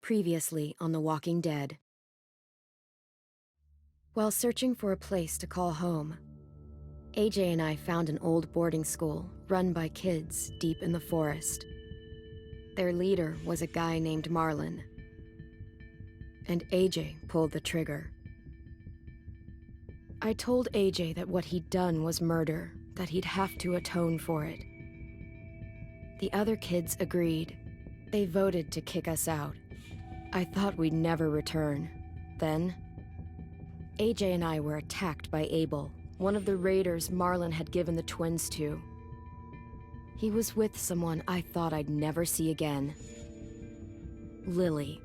Previously on The Walking Dead. While searching for a place to call home, AJ and I found an old boarding school run by kids deep in the forest. Their leader was a guy named Marlon, and AJ pulled the trigger. I told AJ that what he'd done was murder, that he'd have to atone for it. The other kids agreed. They voted to kick us out. I thought we'd never return. Then, AJ and I were attacked by Abel, one of the raiders Marlon had given the twins to. He was with someone I thought I'd never see again. Lily.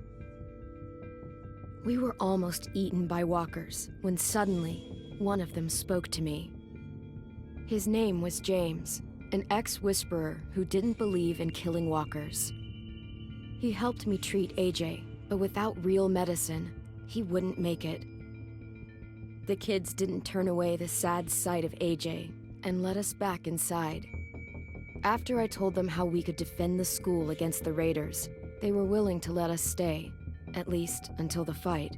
We were almost eaten by walkers when suddenly, one of them spoke to me. His name was James, an ex-whisperer who didn't believe in killing walkers. He helped me treat AJ, but without real medicine, he wouldn't make it. The kids didn't turn away the sad sight of AJ and let us back inside. After I told them how we could defend the school against the raiders, they were willing to let us stay, at least until the fight.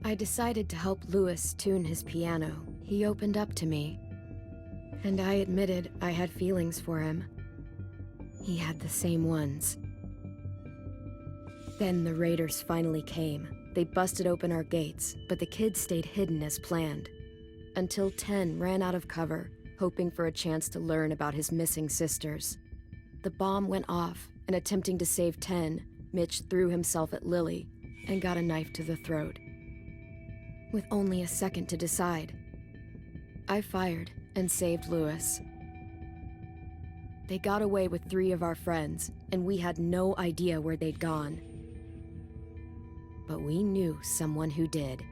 I decided to help Louis tune his piano. He opened up to me, and I admitted I had feelings for him. He had the same ones. Then the raiders finally came. They busted open our gates, but the kids stayed hidden as planned. Until Ten ran out of cover, hoping for a chance to learn about his missing sisters. The bomb went off, and attempting to save Ten, Mitch threw himself at Lily and got a knife to the throat. With only a second to decide, I fired and saved Louis. They got away with 3 of our friends, and we had no idea where they'd gone. But we knew someone who did.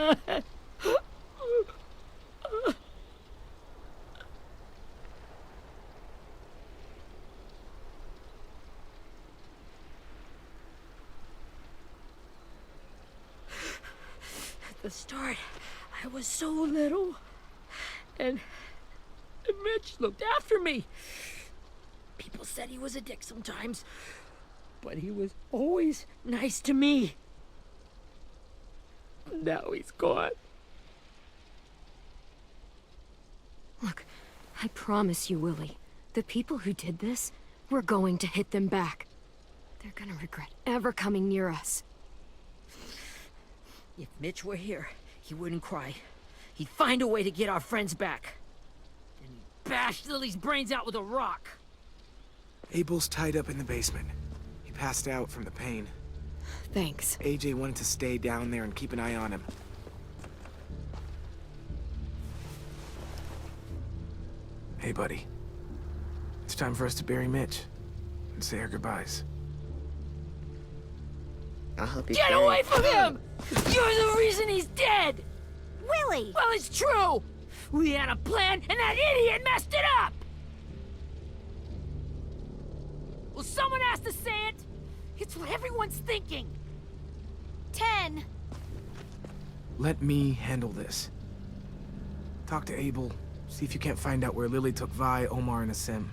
At the start, I was so little, and Mitch looked after me. People said he was a dick sometimes, but he was always nice to me. Now he's gone. Look, I promise you, Willie, the people who did this, we're going to hit them back. They're gonna regret ever coming near us. If Mitch were here, he wouldn't cry. He'd find a way to get our friends back. And he'd bash Lily's brains out with a rock. Abel's tied up in the basement. He passed out from the pain. Thanks. AJ wanted to stay down there and keep an eye on him. Hey, buddy. It's time for us to bury Mitch and say our goodbyes. I'll help you Get carry away it. from him! You're the reason he's dead! Willie! Well, it's true! We had a plan, and that idiot messed it up! Well, someone has to say it! It's what everyone's thinking! 10! Let me handle this. Talk to Abel. See if you can't find out where Lily took Vi, Omar, and Asim.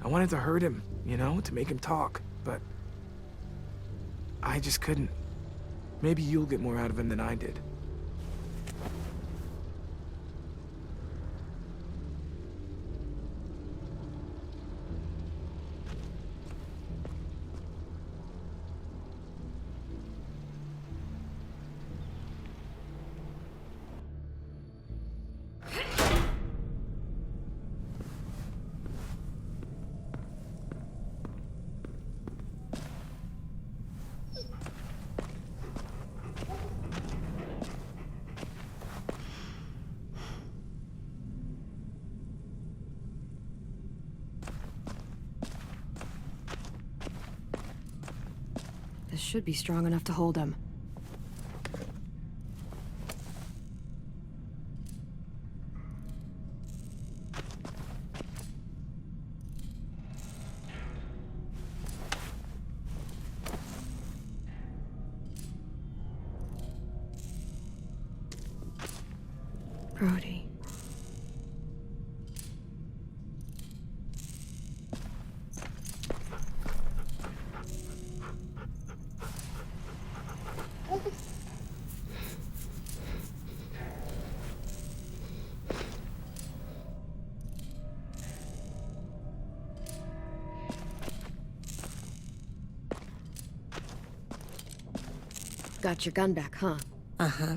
I wanted to hurt him, you know, to make him talk, but I just couldn't. Maybe you'll get more out of him than I did. This should be strong enough to hold him. Brody. Got your gun back, huh? Uh-huh.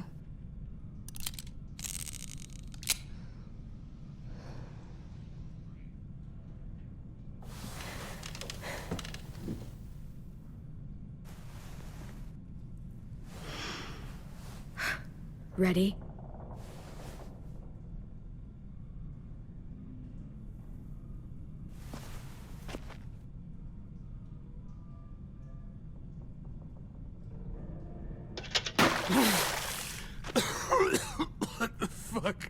Ready? What the fuck?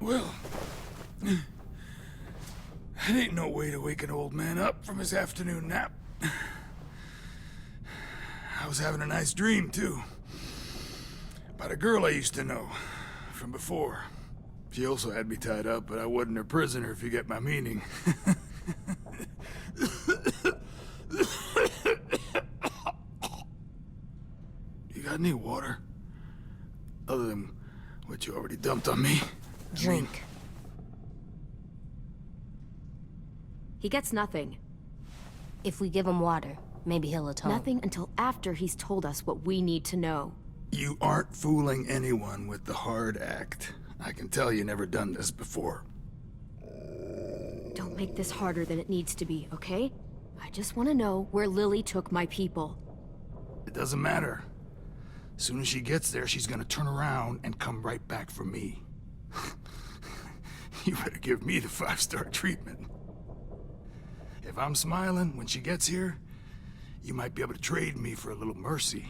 Well, that ain't no way to wake an old man up from his afternoon nap. I was having a nice dream, too. About a girl I used to know from before. She also had me tied up, but I wasn't her prisoner, if you get my meaning. You got any water? Other than what you already dumped on me? Drink. He gets nothing. If we give him water, maybe he'll atone. Nothing until after he's told us what we need to know. You aren't fooling anyone with the hard act. I can tell you never done this before. Don't make this harder than it needs to be, okay? I just want to know where Lily took my people. It doesn't matter. As soon as she gets there, she's gonna turn around and come right back for me. You better give me the 5-star treatment. If I'm smiling when she gets here, you might be able to trade me for a little mercy.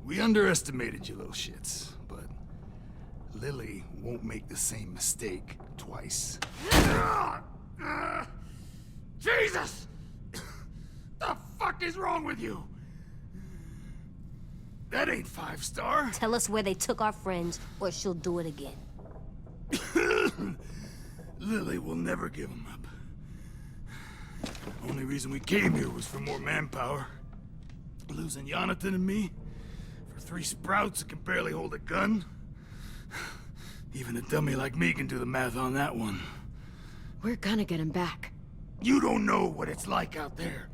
We underestimated you little shits, but Lily won't make the same mistake twice. Jesus! The fuck is wrong with you? That ain't 5-star. Tell us where they took our friends, or she'll do it again. Lily will never give him up. Only reason we came here was for more manpower. Losing Jonathan and me for 3 sprouts that can barely hold a gun. Even a dummy like me can do the math on that one. We're gonna get him back. You don't know what it's like out there.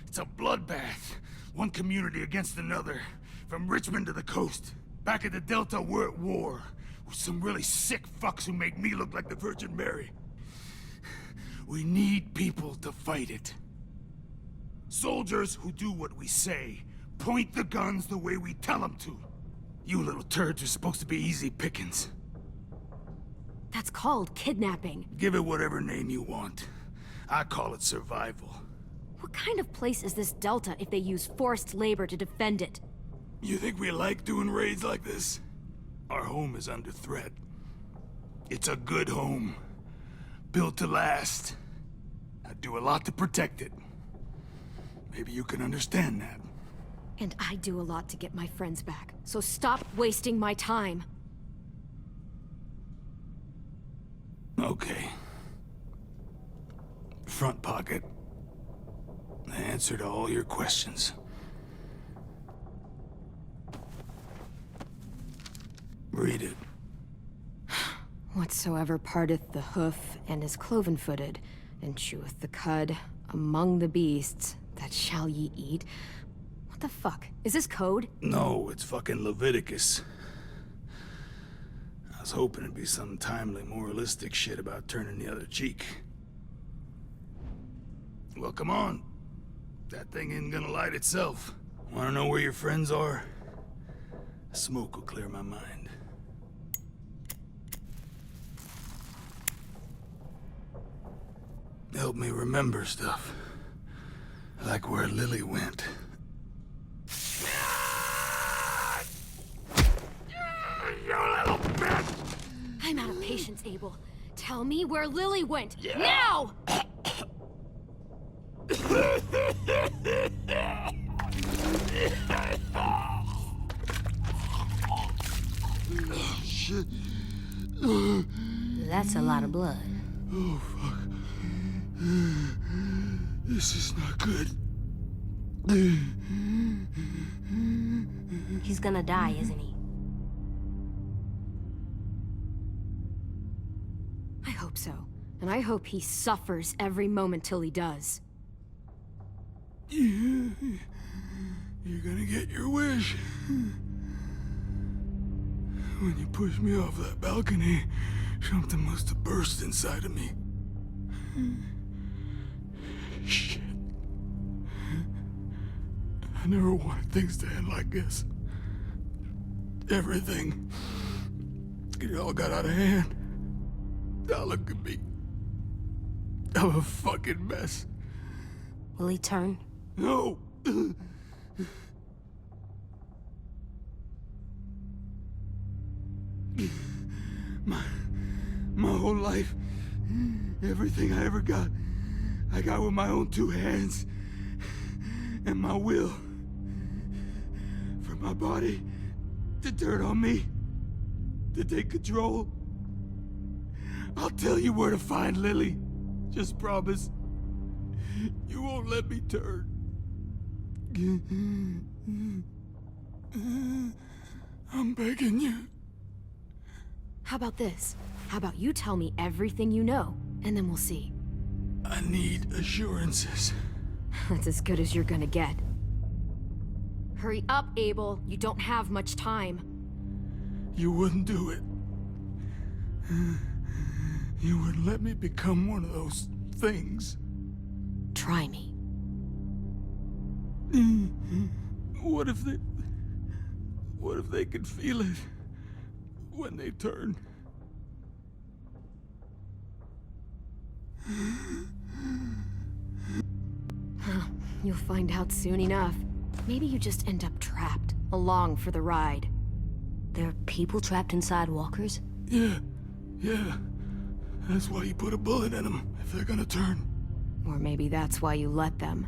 It's a bloodbath. One community against another. From Richmond to the coast. Back at the Delta, we're at war. With some really sick fucks who make me look like the Virgin Mary. We need people to fight it. Soldiers who do what we say. Point the guns the way we tell them to. You little turds are supposed to be easy pickings. That's called kidnapping. Give it whatever name you want. I call it survival. What kind of place is this Delta if they use forced labor to defend it? You think we like doing raids like this? Our home is under threat. It's a good home. Built to last. I do a lot to protect it. Maybe you can understand that. And I do a lot to get my friends back. So stop wasting my time. Okay. Front pocket. The answer to all your questions. breed it? Whatsoever parteth the hoof and is cloven-footed, and cheweth the cud, among the beasts, that shall ye eat. What the fuck? Is this code? No, it's fucking Leviticus. I was hoping it'd be some timely, moralistic shit about turning the other cheek. Well, come on. That thing ain't gonna light itself. Wanna know where your friends are? Smoke will clear my mind. Help me remember stuff. Like where Lily went. You little bitch! I'm out of patience, Abel. Tell me where Lily went. Now! Shit. That's a lot of blood. Oh, fuck. This is not good. He's gonna die, isn't he? I hope so. And I hope he suffers every moment till he does. You're gonna get your wish. When you pushed me off that balcony, something must have burst inside of me. Shit. I never wanted things to end like this. Everything. It all got out of hand. Now look at me. I'm a fucking mess. Will he turn? No! My whole life, everything I ever got, I got with my own two hands and my will. For my body to turn on me, to take control. I'll tell you where to find Lily. Just promise. You won't let me turn. I'm begging you. How about this? How about you tell me everything you know, and then we'll see. I need assurances. That's as good as you're gonna get. Hurry up, Abel. You don't have much time. You wouldn't do it. You wouldn't let me become one of those things. Try me. What if they could feel it when they turn? You'll find out soon enough. Maybe you just end up trapped, along for the ride. There are people trapped inside walkers? Yeah. That's why you put a bullet in them, if they're gonna turn. Or maybe that's why you let them.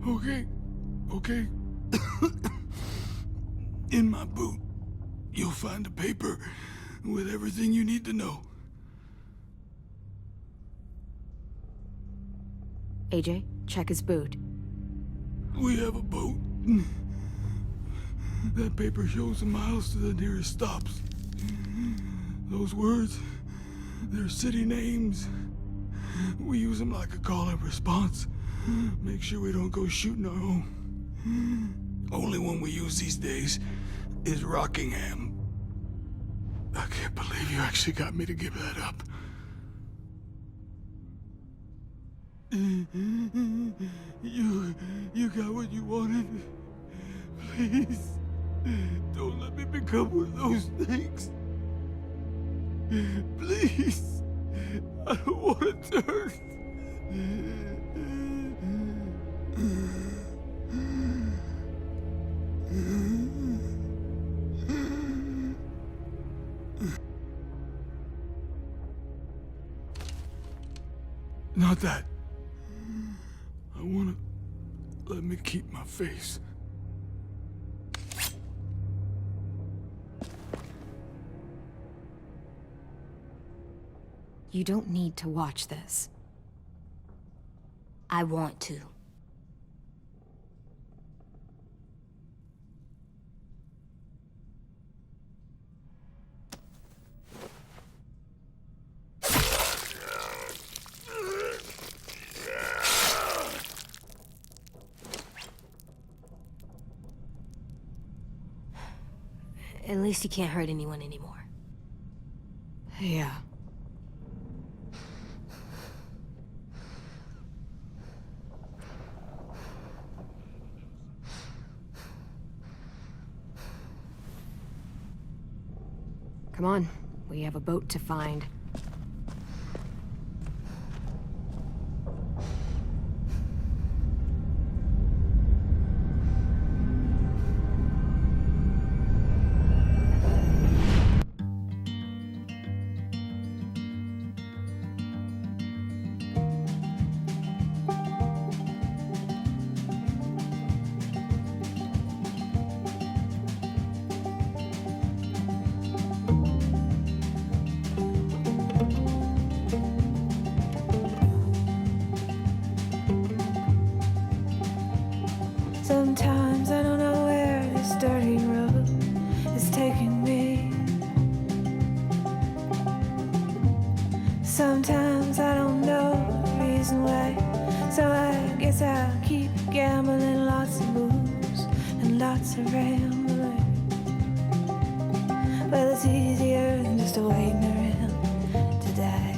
Okay. In my boot, you'll find a paper with everything you need to know. AJ, check his boot. We have a boat. That paper shows the miles to the nearest stops. Those words, they're city names. We use them like a call and response. Make sure we don't go shooting our own. Only one we use these days is Rockingham. I can't believe you actually got me to give that up. You got what you wanted. Please, don't let me become one of those things. Please, I don't want to turn. Not that. I wanna let me keep my face. You don't need to watch this. I want to. At least you can't hurt anyone anymore. Yeah. Come on, we have a boat to find. Sometimes I don't know where this dirty road is taking me. Sometimes I don't know the reason why. So I guess I'll keep gambling, lots of moves and lots of rambling. Well, it's easier than just waiting around to die.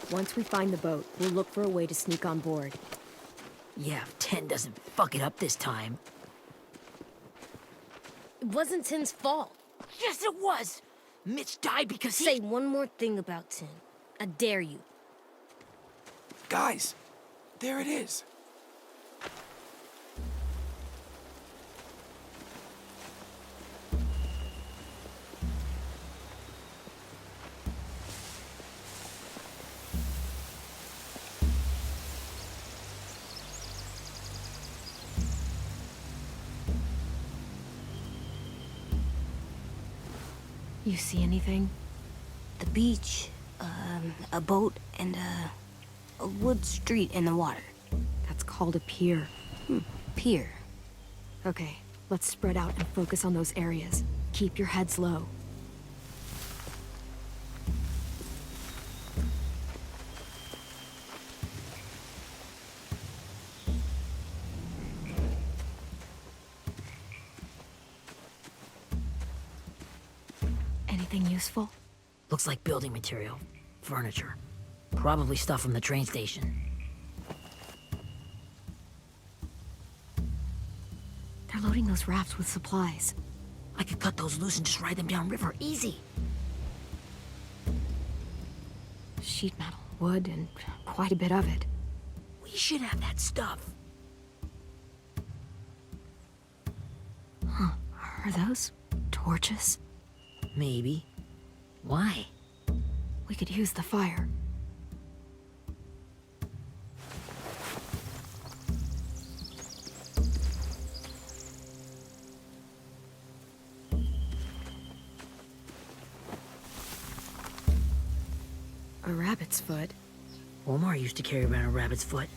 Once we find the boat, we'll look for a way to sneak on board. Yeah, if 10 doesn't fuck it up this time. It wasn't Tin's fault. Yes, it was! Mitch died because Say one more thing about Tin. I dare you. Guys, there it is. You see anything? The beach, a boat, and a wood street in the water. That's called a pier. Pier. Okay, let's spread out and focus on those areas. Keep your heads low. Anything useful? Looks like building material. Furniture. Probably stuff from the train station. They're loading those rafts with supplies. I could cut those loose and just ride them downriver. Easy. Sheet metal, wood, and quite a bit of it. We should have that stuff. Are those torches? Maybe. Why? We could use the fire. A rabbit's foot. Omar used to carry around a rabbit's foot.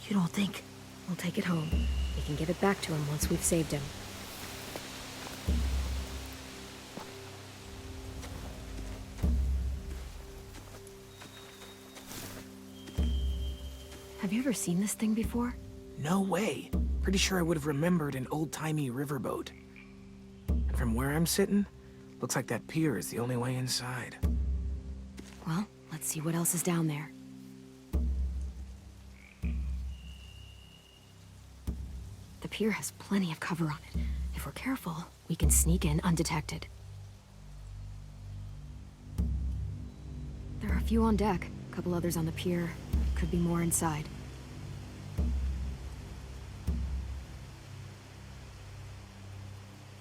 You don't think? We'll take it home. We can give it back to him once we've saved him. Have you ever seen this thing before? No way. Pretty sure I would have remembered an old-timey riverboat. And from where I'm sitting, looks like that pier is the only way inside. Well, let's see what else is down there. The pier has plenty of cover on it. If we're careful, we can sneak in undetected. There are a few on deck, a couple others on the pier. could be more inside.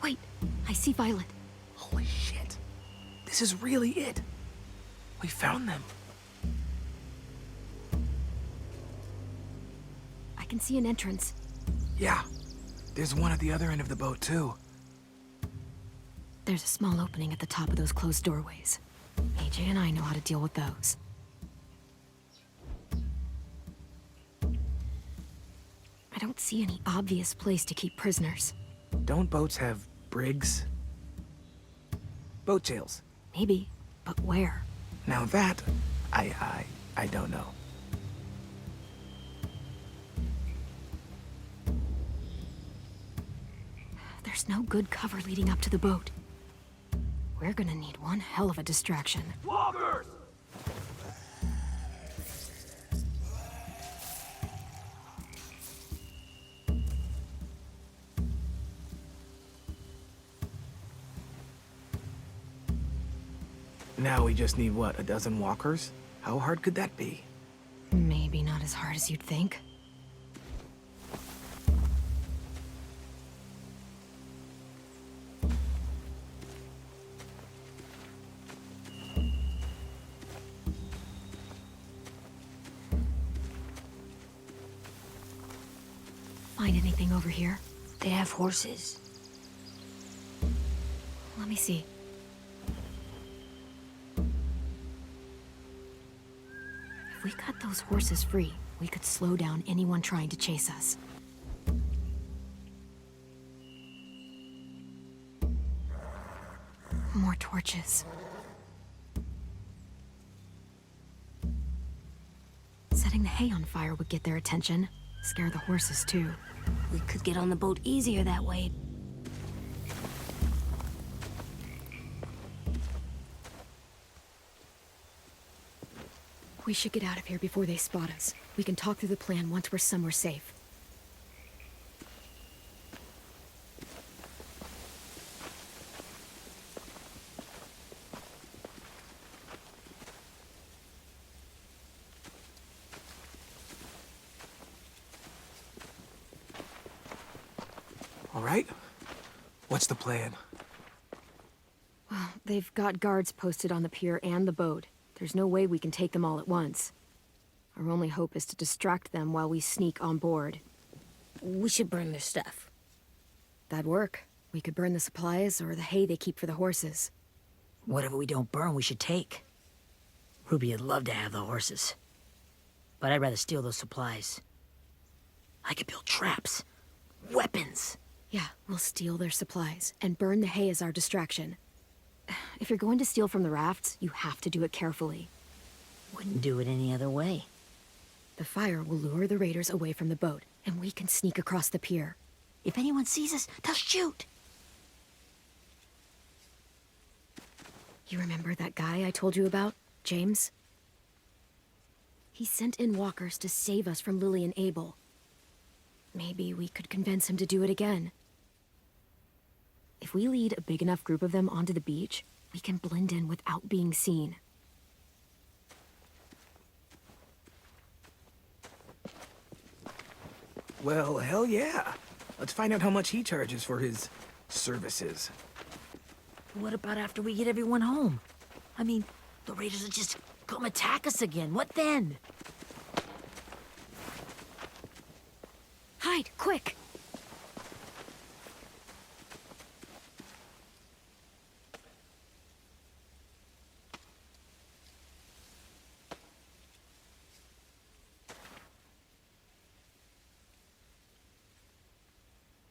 Wait, I see Violet. Holy shit. This is really it. We found them. I can see an entrance. Yeah. There's one at the other end of the boat, too. There's a small opening at the top of those closed doorways. AJ and I know how to deal with those. I don't see any obvious place to keep prisoners. Don't boats have brigs? Boat jails. Maybe, but where? Now that, I don't know. There's no good cover leading up to the boat. We're gonna need one hell of a distraction. Walkers! Now we just need, what, a dozen walkers? How hard could that be? Maybe not as hard as you'd think. Find anything over here? They have horses. Let me see. If we cut those horses free, we could slow down anyone trying to chase us. More torches. Setting the hay on fire would get their attention. Scare the horses, too. We could get on the boat easier that way. We should get out of here before they spot us. We can talk through the plan once we're somewhere safe. All right? What's the plan? Well, they've got guards posted on the pier and the boat. There's no way we can take them all at once. Our only hope is to distract them while we sneak on board. We should burn their stuff. That'd work. We could burn the supplies or the hay they keep for the horses. Whatever we don't burn, we should take. Ruby would love to have the horses. But I'd rather steal those supplies. I could build traps. Weapons. Yeah, we'll steal their supplies and burn the hay as our distraction. If you're going to steal from the rafts, you have to do it carefully. Wouldn't do it any other way. The fire will lure the raiders away from the boat, and we can sneak across the pier. If anyone sees us, they'll shoot. You remember that guy I told you about, James? He sent in walkers to save us from Lily and Abel. Maybe we could convince him to do it again. If we lead a big enough group of them onto the beach, we can blend in without being seen. Well, hell yeah. Let's find out how much he charges for his services. What about after we get everyone home? I mean, the raiders will just come attack us again. What then? Hide, quick!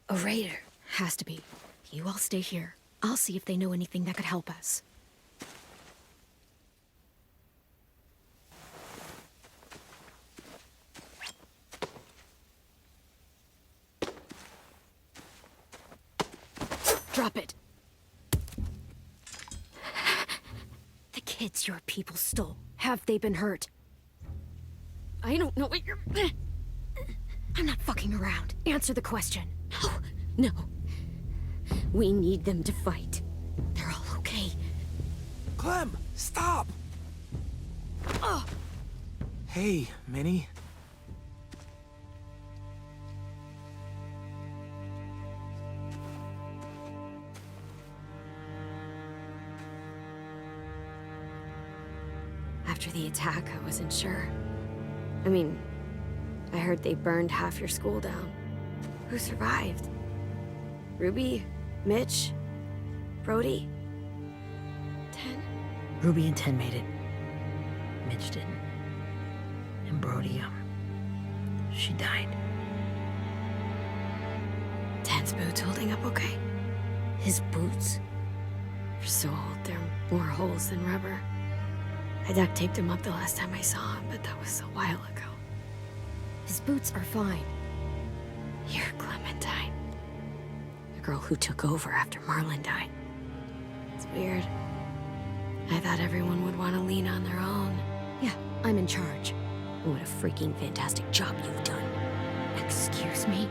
A raider. Has to be. You all stay here. I'll see if they know anything that could help us. Drop it. The kids your people stole. Have they been hurt? I don't know what you're... I'm not fucking around. Answer the question. No. We need them to fight. They're all okay. Clem, stop! Hey, Minnie. After the attack, I wasn't sure. I mean, I heard they burned half your school down. Who survived? Ruby? Mitch? Brody? 10? Ruby and 10 made it. Mitch didn't. And Brody, she died. 10's boots holding up okay? His boots? They're so old, there are more holes than rubber. I duct taped him up the last time I saw him, but that was a while ago. His boots are fine. You're Clementine. The girl who took over after Marlon died. It's weird. I thought everyone would want to lean on their own. Yeah, I'm in charge. What a freaking fantastic job you've done. Excuse me?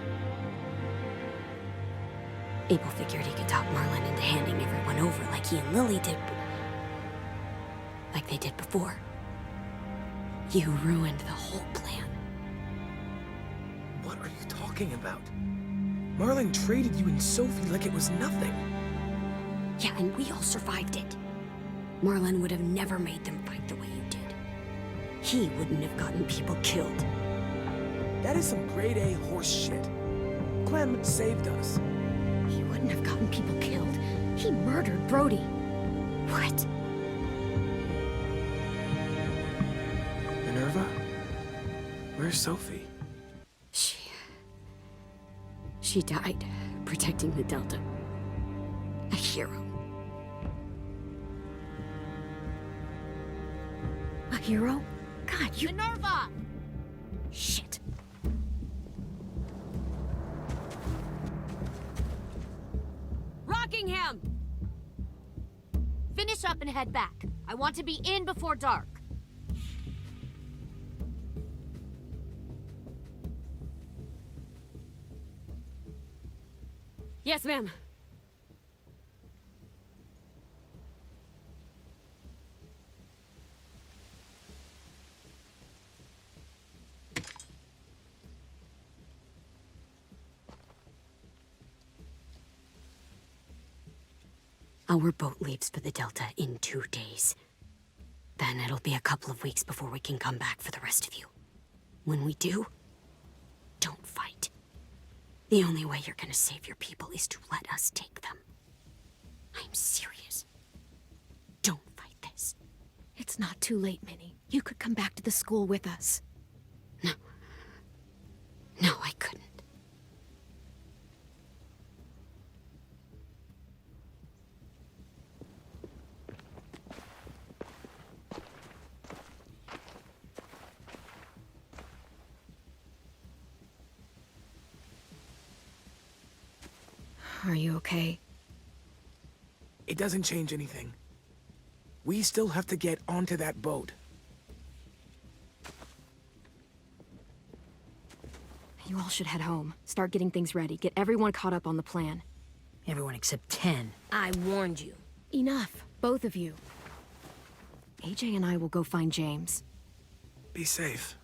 Abel figured he could talk Marlon into handing everyone over like he and Lily did, like they did before. You ruined the whole plan. What are you talking about? Marlon traded you and Sophie like it was nothing. Yeah, and we all survived it. Marlon would have never made them fight the way you did. He wouldn't have gotten people killed. That is some grade A horse shit. Clem saved us. He wouldn't have gotten people killed. He murdered Brody. What? Minerva? Where's Sophie? She died protecting the Delta. A hero. A hero? God, you... Minerva! Shit. Rockingham! Finish up and head back. I want to be in before dark. Yes, ma'am. Our boat leaves for the Delta in 2 days. Then it'll be a couple of weeks before we can come back for the rest of you. When we do, don't fight. The only way you're gonna save your people is to let us take them. I'm serious. Don't fight this. It's not too late, Minnie. You could come back to the school with us. No. No, I couldn't. Are you okay? It doesn't change anything. We still have to get onto that boat. You all should head home. Start getting things ready. Get everyone caught up on the plan. Everyone except 10. I warned you. Enough, both of you. AJ and I will go find James. Be safe.